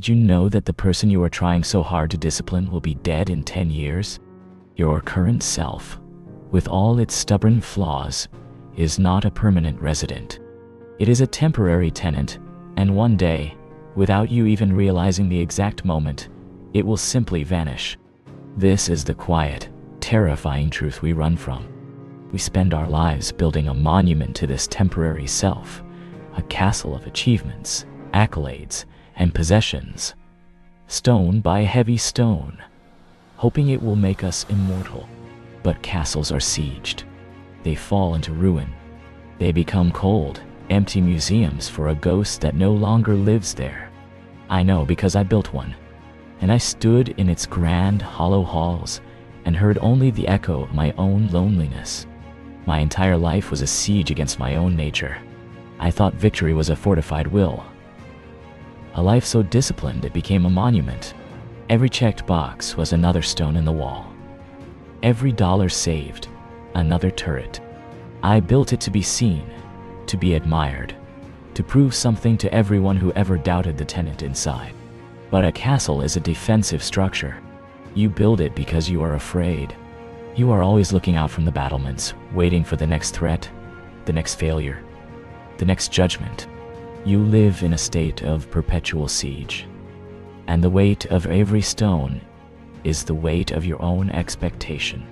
Did you know that the person you are trying so hard to discipline will be dead in 10 years? Your current self, with all its stubborn flaws, is not a permanent resident. It is a temporary tenant, and one day, without you even realizing the exact moment, it will simply vanish. This is the quiet, terrifying truth we run from. We spend our lives building a monument to this temporary self, a castle of achievements, accolades, and possessions, stone by heavy stone, hoping it will make us immortal. But castles are sieged. They fall into ruin. They become cold, empty museums for a ghost that no longer lives there. I know because I built one, and I stood in its grand, hollow halls and heard only the echo of my own loneliness. My entire life was a siege against my own nature. I thought victory was a fortified will. A life so disciplined it became a monument. Every checked box was another stone in the wall. Every dollar saved, another turret. I built it to be seen, to be admired, to prove something to everyone who ever doubted the tenant inside. But a castle is a defensive structure. You build it because you are afraid. You are always looking out from the battlements, waiting for the next threat, the next failure, the next judgment. You live in a state of perpetual siege, and the weight of every stone is the weight of your own expectation.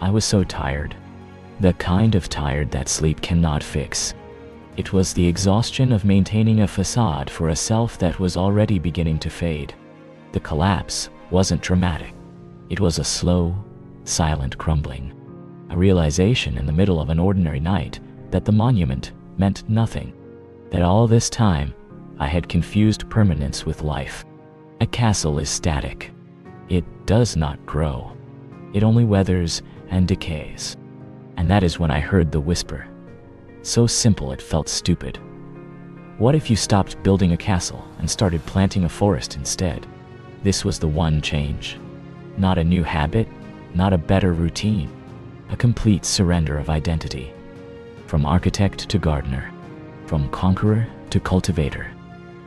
I was so tired, the kind of tired that sleep cannot fix. It was the exhaustion of maintaining a facade for a self that was already beginning to fade. The collapse wasn't dramatic. It was a slow, silent crumbling, a realization in the middle of an ordinary night that the monument meant nothing. That all this time, I had confused permanence with life. A castle is static. It does not grow. It only weathers and decays. And that is when I heard the whisper. So simple it felt stupid. What if you stopped building a castle and started planting a forest instead? This was the one change. Not a new habit, not a better routine. A complete surrender of identity. From architect to gardener. From conqueror to cultivator.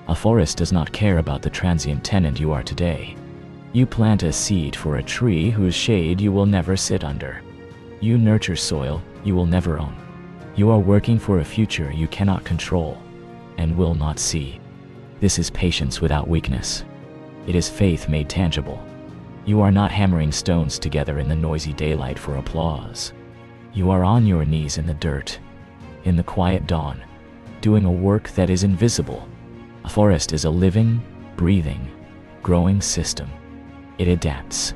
A forest does not care about the transient tenant you are today. You plant a seed for a tree whose shade you will never sit under. You nurture soil you will never own. You are working for a future you cannot control and will not see. This is patience without weakness. It is faith made tangible. You are not hammering stones together in the noisy daylight for applause. You are on your knees in the dirt, in the quiet dawn, doing a work that is invisible. A forest is a living, breathing, growing system. It adapts.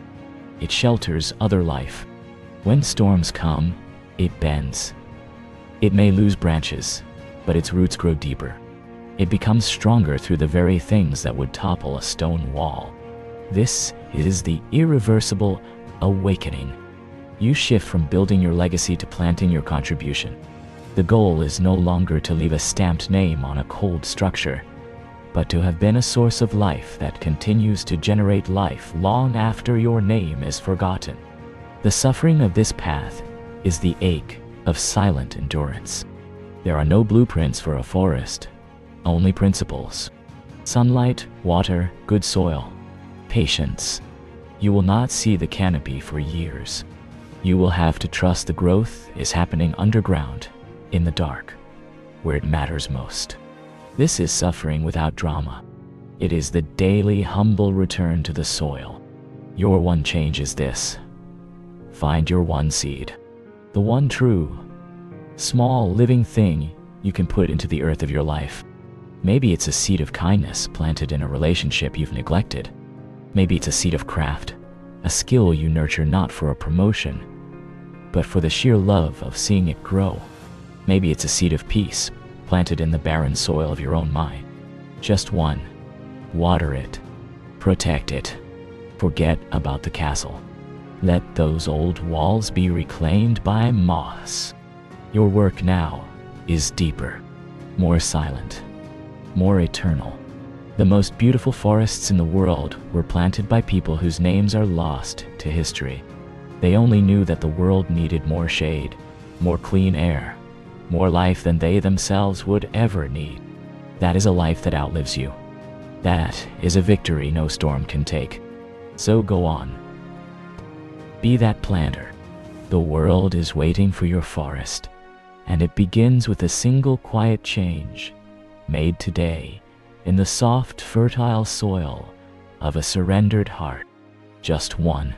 It shelters other life. When storms come, it bends. It may lose branches, but its roots grow deeper. It becomes stronger through the very things that would topple a stone wall. This is the irreversible awakening. You shift from building your legacy to planting your contribution. The goal is no longer to leave a stamped name on a cold structure, but to have been a source of life that continues to generate life long after your name is forgotten. The suffering of this path is the ache of silent endurance. There are no blueprints for a forest, only principles. Sunlight, water, good soil, patience. You will not see the canopy for years. You will have to trust the growth is happening underground, in the dark, where it matters most. This is suffering without drama. It is the daily humble return to the soil. Your one change is this. Find your one seed. The one true, small living thing you can put into the earth of your life. Maybe it's a seed of kindness planted in a relationship you've neglected. Maybe it's a seed of craft, a skill you nurture not for a promotion, but for the sheer love of seeing it grow. Maybe it's a seed of peace, planted in the barren soil of your own mind. Just one. Water it. Protect it. Forget about the castle. Let those old walls be reclaimed by moss. Your work now is deeper, more silent, more eternal. The most beautiful forests in the world were planted by people whose names are lost to history. They only knew that the world needed more shade, more clean air, more life than they themselves would ever need. That is a life that outlives you. That is a victory no storm can take. So go on. Be that planter. The world is waiting for your forest, and it begins with a single quiet change made today in the soft, fertile soil of a surrendered heart. Just one.